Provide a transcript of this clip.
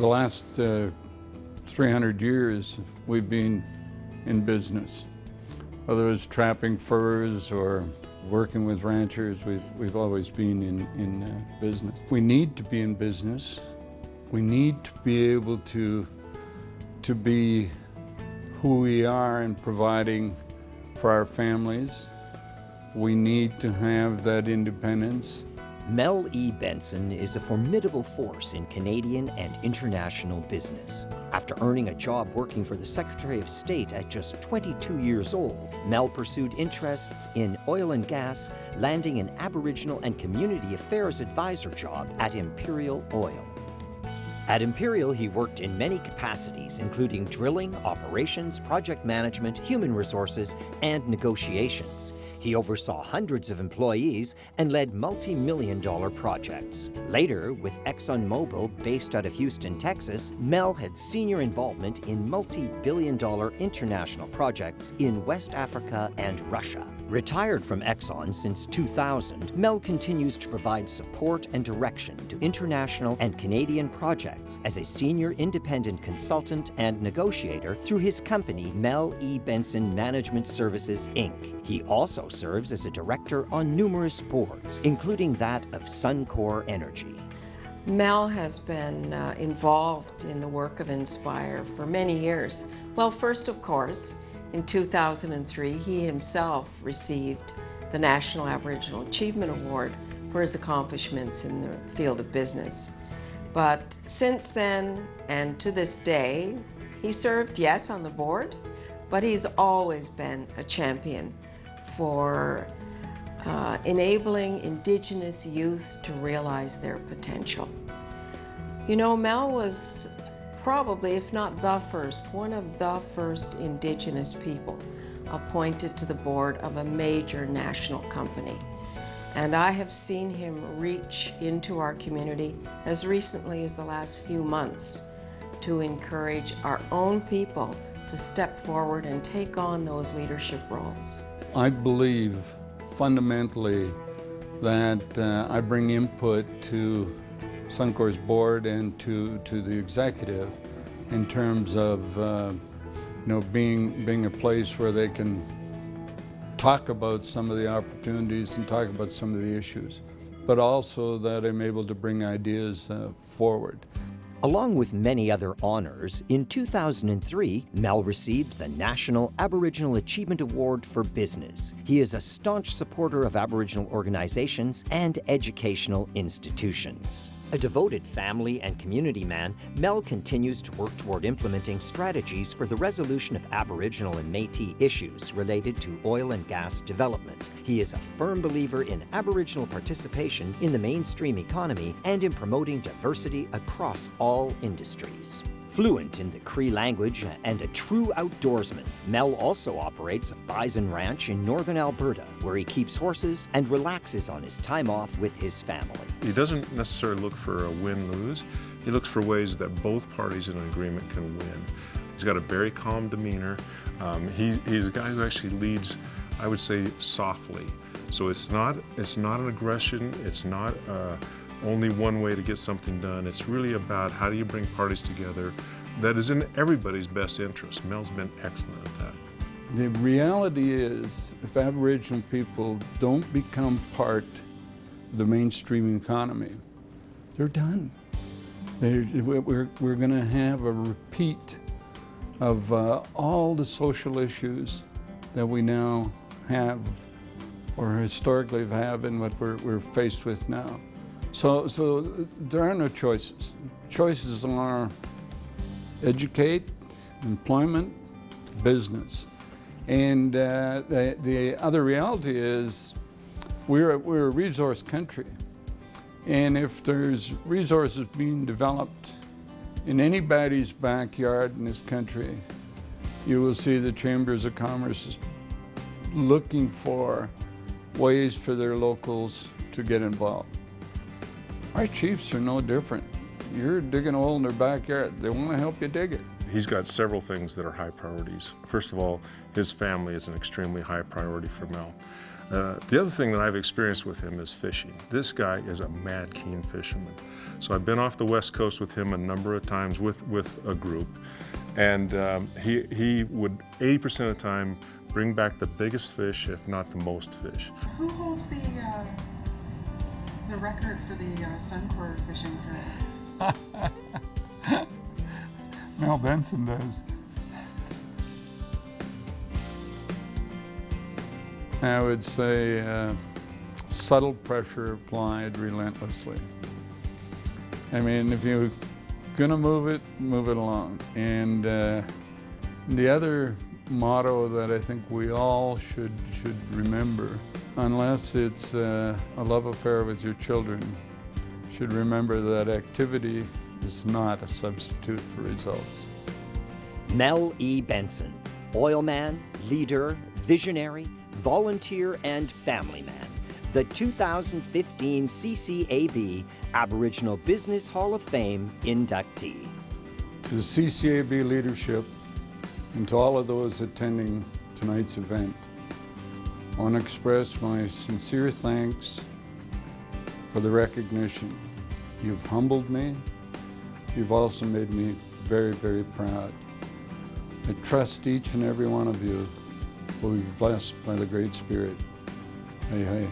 the last 300 years we've been in business. Whether it's trapping furs or working with ranchers, we've always been in business. We need to be in business. We need to be able to be who we are in providing for our families. We need to have that independence. Mel E. Benson is a formidable force in Canadian and international business. After earning a job working for the Secretary of State at just 22 years old, Mel pursued interests in oil and gas, landing an Aboriginal and Community Affairs advisor job at Imperial Oil. At Imperial, he worked in many capacities, including drilling, operations, project management, human resources, and negotiations. He oversaw hundreds of employees and led multi-million-dollar projects. Later, with ExxonMobil, based out of Houston, Texas, Mel had senior involvement in multi-billion-dollar international projects in West Africa and Russia. Retired from Exxon since 2000, Mel continues to provide support and direction to international and Canadian projects as a senior independent consultant and negotiator through his company, Mel E. Benson Management Services, Inc. He also serves as a director on numerous boards, including that of Suncor Energy. Mel has been involved in the work of Inspire for many years. Well, first, of course, in 2003, he himself received the National Aboriginal Achievement Award for his accomplishments in the field of business. But since then, and to this day, he served, yes, on the board, but he's always been a champion for enabling Indigenous youth to realize their potential. You know, Mel was probably, if not the first, one of the first Indigenous people appointed to the board of a major national company. And I have seen him reach into our community as recently as the last few months to encourage our own people to step forward and take on those leadership roles. I believe fundamentally that I bring input to Suncor's board and to the executive in terms of being a place where they can talk about some of the opportunities and talk about some of the issues, but also that I'm able to bring ideas forward. Along with many other honors, in 2003, Mel received the National Aboriginal Achievement Award for Business. He is a staunch supporter of Aboriginal organizations and educational institutions. A devoted family and community man, Mel continues to work toward implementing strategies for the resolution of Aboriginal and Métis issues related to oil and gas development. He is a firm believer in Aboriginal participation in the mainstream economy and in promoting diversity across all industries. Fluent in the Cree language and a true outdoorsman, Mel also operates a bison ranch in northern Alberta, where he keeps horses and relaxes on his time off with his family. He doesn't necessarily look for a win-lose. He looks for ways that both parties in an agreement can win. He's got a very calm demeanor. He's a guy who actually leads, I would say, softly. So it's not an aggression. It's not only one way to get something done. It's really about how do you bring parties together that is in everybody's best interest. Mel's been excellent at that. The reality is, if Aboriginal people don't become part of the mainstream economy, they're done. We're going to have a repeat of all the social issues that we now have or historically have and what we're faced with now. So there are no choices. Choices are educate, employment, business. And the other reality is we're a resource country. And if there's resources being developed in anybody's backyard in this country, you will see the Chambers of Commerce looking for ways for their locals to get involved. Our chiefs are no different. You're digging a hole in their backyard. They want to help you dig it. He's got several things that are high priorities. First of all, his family is an extremely high priority for Mel. The other thing that I've experienced with him is fishing. This guy is a mad keen fisherman. So I've been off the West Coast with him a number of times with a group, and he would 80% of the time bring back the biggest fish, if not the most fish. Who holds the record for the Suncor fishing tournament? Mel Benson does. I would say subtle pressure applied relentlessly. I mean, if you're gonna move it along. And the other motto that I think we all should remember, unless it's a love affair with your children, should remember that activity is not a substitute for results. Mel E. Benson, oilman, leader, visionary, volunteer, and family man. The 2015 CCAB Aboriginal Business Hall of Fame inductee. To the CCAB leadership and to all of those attending tonight's event, I want to express my sincere thanks for the recognition. You've humbled me. You've also made me very, very proud. I trust each and every one of you will be blessed by the Great Spirit. Hey, hey.